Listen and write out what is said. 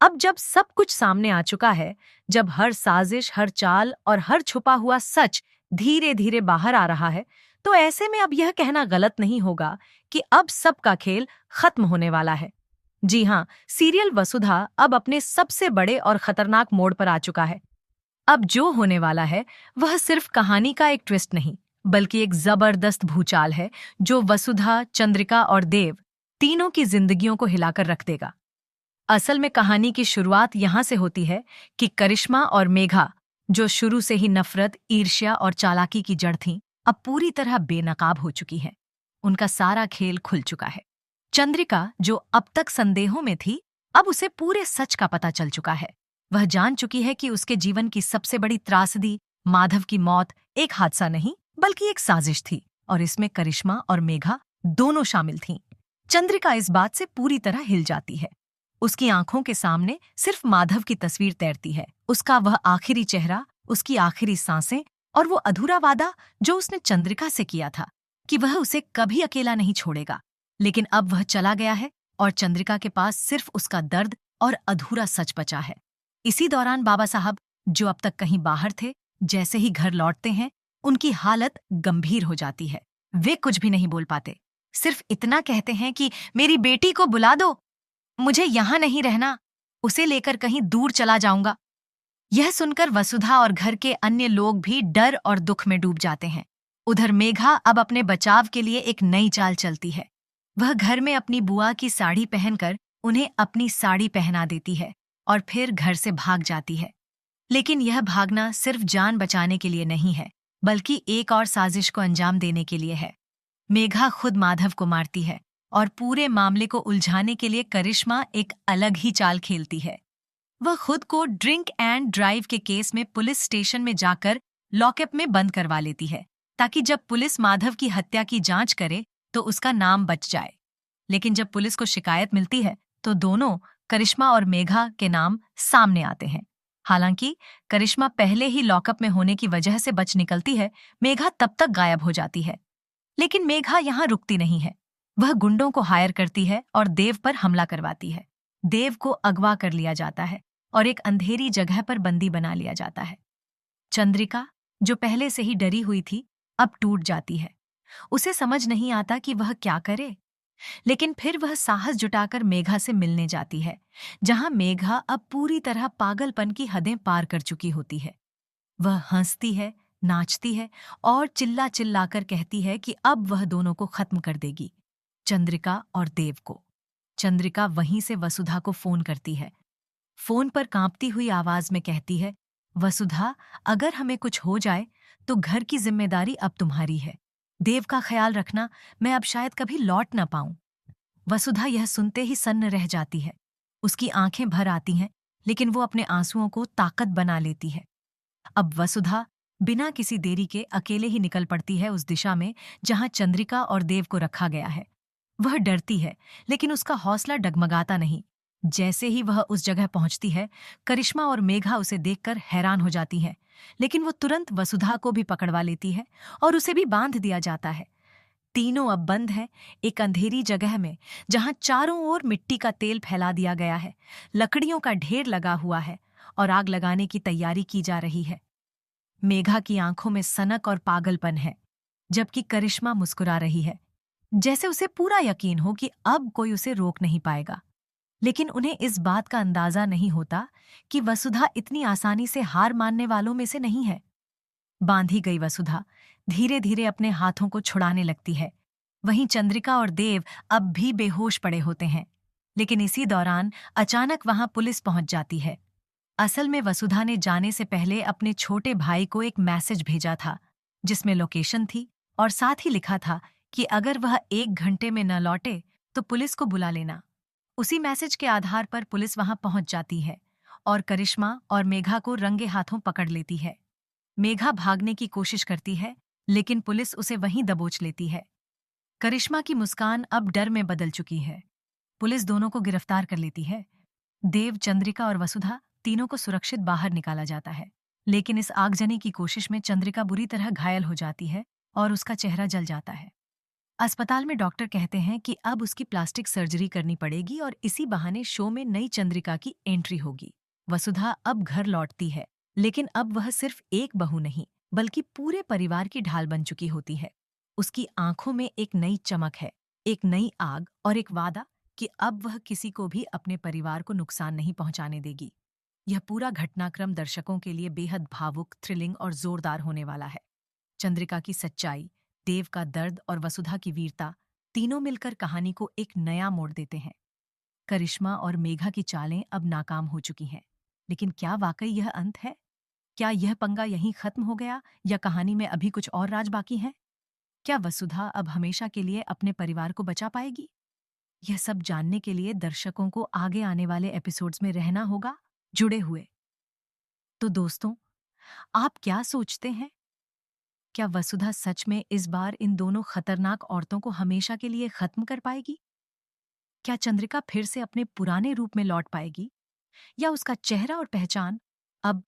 अब जब सब कुछ सामने आ चुका है, जब हर साजिश, हर चाल और हर छुपा हुआ सच धीरे धीरे बाहर आ रहा है, तो ऐसे में अब यह कहना गलत नहीं होगा कि अब सबका खेल खत्म होने वाला है। जी हाँ, सीरियल वसुधा अब अपने सबसे बड़े और खतरनाक मोड़ पर आ चुका है। अब जो होने वाला है वह सिर्फ कहानी का एक ट्विस्ट नहीं, बल्कि एक जबरदस्त भूचाल है जो वसुधा, चंद्रिका और देव तीनों की जिंदगियों को हिलाकर रख देगा। असल में कहानी की शुरुआत यहां से होती है कि करिश्मा और मेघा, जो शुरू से ही नफरत, ईर्ष्या और चालाकी की जड़ थीं, अब पूरी तरह बेनकाब हो चुकी हैं। उनका सारा खेल खुल चुका है। चंद्रिका, जो अब तक संदेहों में थी, अब उसे पूरे सच का पता चल चुका है। वह जान चुकी है कि उसके जीवन की सबसे बड़ी त्रासदी, माधव की मौत, एक हादसा नहीं बल्कि एक साजिश थी, और इसमें करिश्मा और मेघा दोनों शामिल थीं। चंद्रिका इस बात से पूरी तरह हिल जाती है। उसकी आंखों के सामने सिर्फ माधव की तस्वीर तैरती है, उसका वह आखिरी चेहरा, उसकी आखिरी सांसें और वो अधूरा वादा जो उसने चंद्रिका से किया था कि वह उसे कभी अकेला नहीं छोड़ेगा। लेकिन अब वह चला गया है और चंद्रिका के पास सिर्फ उसका दर्द और अधूरा सच बचा है। इसी दौरान बाबा साहब, जो अब तक कहीं बाहर थे, जैसे ही घर लौटते हैं, उनकी हालत गंभीर हो जाती है। वे कुछ भी नहीं बोल पाते, सिर्फ इतना कहते हैं कि मेरी बेटी को बुला दो, मुझे यहां नहीं रहना, उसे लेकर कहीं दूर चला जाऊंगा। यह सुनकर वसुधा और घर के अन्य लोग भी डर और दुख में डूब जाते हैं। उधर मेघा अब अपने बचाव के लिए एक नई चाल चलती है। वह घर में अपनी बुआ की साड़ी पहनकर उन्हें अपनी साड़ी पहना देती है और फिर घर से भाग जाती है। लेकिन यह भागना सिर्फ जान बचाने के लिए नहीं है, बल्कि एक और साजिश को अंजाम देने के लिए है। मेघा खुद माधव को मारती है और पूरे मामले को उलझाने के लिए करिश्मा एक अलग ही चाल खेलती है। वह खुद को ड्रिंक एंड ड्राइव के केस में पुलिस स्टेशन में जाकर लॉकअप में बंद करवा लेती है, ताकि जब पुलिस माधव की हत्या की जांच करे तो उसका नाम बच जाए। लेकिन जब पुलिस को शिकायत मिलती है तो दोनों, करिश्मा और मेघा, के नाम सामने आते हैं। हालांकि करिश्मा पहले ही लॉकअप में होने की वजह से बच निकलती है, मेघा तब तक गायब हो जाती है। लेकिन मेघा यहाँ रुकती नहीं है। वह गुंडों को हायर करती है और देव पर हमला करवाती है। देव को अगवा कर लिया जाता है और एक अंधेरी जगह पर बंदी बना लिया जाता है। चंद्रिका, जो पहले से ही डरी हुई थी, अब टूट जाती है। उसे समझ नहीं आता कि वह क्या करे। लेकिन फिर वह साहस जुटाकर मेघा से मिलने जाती है, जहां मेघा अब पूरी तरह पागलपन की हदें पार कर चुकी होती है। वह हंसती है, नाचती है और चिल्ला चिल्लाकर कहती है कि अब वह दोनों को खत्म कर देगी, चंद्रिका और देव को। चंद्रिका वहीं से वसुधा को फोन करती है। फोन पर कांपती हुई आवाज में कहती है, वसुधा, अगर हमें कुछ हो जाए तो घर की जिम्मेदारी अब तुम्हारी है। देव का ख्याल रखना, मैं अब शायद कभी लौट ना पाऊं। वसुधा यह सुनते ही सन्न रह जाती है। उसकी आंखें भर आती हैं, लेकिन वो अपने आंसुओं को ताकत बना लेती है। अब वसुधा बिना किसी देरी के अकेले ही निकल पड़ती है उस दिशा में जहां चंद्रिका और देव को रखा गया है। वह डरती है, लेकिन उसका हौसला डगमगाता नहीं। जैसे ही वह उस जगह पहुंचती है, करिश्मा और मेघा उसे देखकर हैरान हो जाती हैं, लेकिन वो तुरंत वसुधा को भी पकड़वा लेती है और उसे भी बांध दिया जाता है। तीनों अब बंद हैं एक अंधेरी जगह में, जहां चारों ओर मिट्टी का तेल फैला दिया गया है, लकड़ियों का ढेर लगा हुआ है और आग लगाने की तैयारी की जा रही है। मेघा की आंखों में सनक और पागलपन है, जबकि करिश्मा मुस्कुरा रही है, जैसे उसे पूरा यकीन हो कि अब कोई उसे रोक नहीं पाएगा। लेकिन उन्हें इस बात का अंदाजा नहीं होता कि वसुधा इतनी आसानी से हार मानने वालों में से नहीं है। बांधी गई वसुधा धीरे धीरे अपने हाथों को छुड़ाने लगती है। वहीं चंद्रिका और देव अब भी बेहोश पड़े होते हैं। लेकिन इसी दौरान अचानक वहां पुलिस पहुंच जाती है। असल में वसुधा ने जाने से पहले अपने छोटे भाई को एक मैसेज भेजा था, जिसमें लोकेशन थी और साथ ही लिखा था कि अगर वह 1 घंटे में न लौटे तो पुलिस को बुला लेना। उसी मैसेज के आधार पर पुलिस वहां पहुंच जाती है और करिश्मा और मेघा को रंगे हाथों पकड़ लेती है। मेघा भागने की कोशिश करती है, लेकिन पुलिस उसे वहीं दबोच लेती है। करिश्मा की मुस्कान अब डर में बदल चुकी है। पुलिस दोनों को गिरफ्तार कर लेती है। देव, चंद्रिका और वसुधा तीनों को सुरक्षित बाहर निकाला जाता है। लेकिन इस आगजनी की कोशिश में चंद्रिका बुरी तरह घायल हो जाती है और उसका चेहरा जल जाता है। अस्पताल में डॉक्टर कहते हैं कि अब उसकी प्लास्टिक सर्जरी करनी पड़ेगी और इसी बहाने शो में नई चंद्रिका की एंट्री होगी। वसुधा अब घर लौटती है, लेकिन अब वह सिर्फ एक बहू नहीं, बल्कि पूरे परिवार की ढाल बन चुकी होती है। उसकी आंखों में एक नई चमक है, एक नई आग और एक वादा कि अब वह किसी को भी अपने परिवार को नुकसान नहीं पहुंचाने देगी। यह पूरा घटनाक्रम दर्शकों के लिए बेहद भावुक, थ्रिलिंग और जोरदार होने वाला है। चंद्रिका की सच्चाई, देव का दर्द और वसुधा की वीरता तीनों मिलकर कहानी को एक नया मोड़ देते हैं। करिश्मा और मेघा की चालें अब नाकाम हो चुकी हैं, लेकिन क्या वाकई यह अंत है? क्या यह पंगा यहीं खत्म हो गया या कहानी में अभी कुछ और राज बाकी है? क्या वसुधा अब हमेशा के लिए अपने परिवार को बचा पाएगी? यह सब जानने के लिए दर्शकों को आगे आने वाले एपिसोड्स में रहना होगा जुड़े हुए। तो दोस्तों, आप क्या सोचते हैं? क्या वसुधा सच में इस बार इन दोनों खतरनाक औरतों को हमेशा के लिए खत्म कर पाएगी? क्या चंद्रिका फिर से अपने पुराने रूप में लौट पाएगी या उसका चेहरा और पहचान अब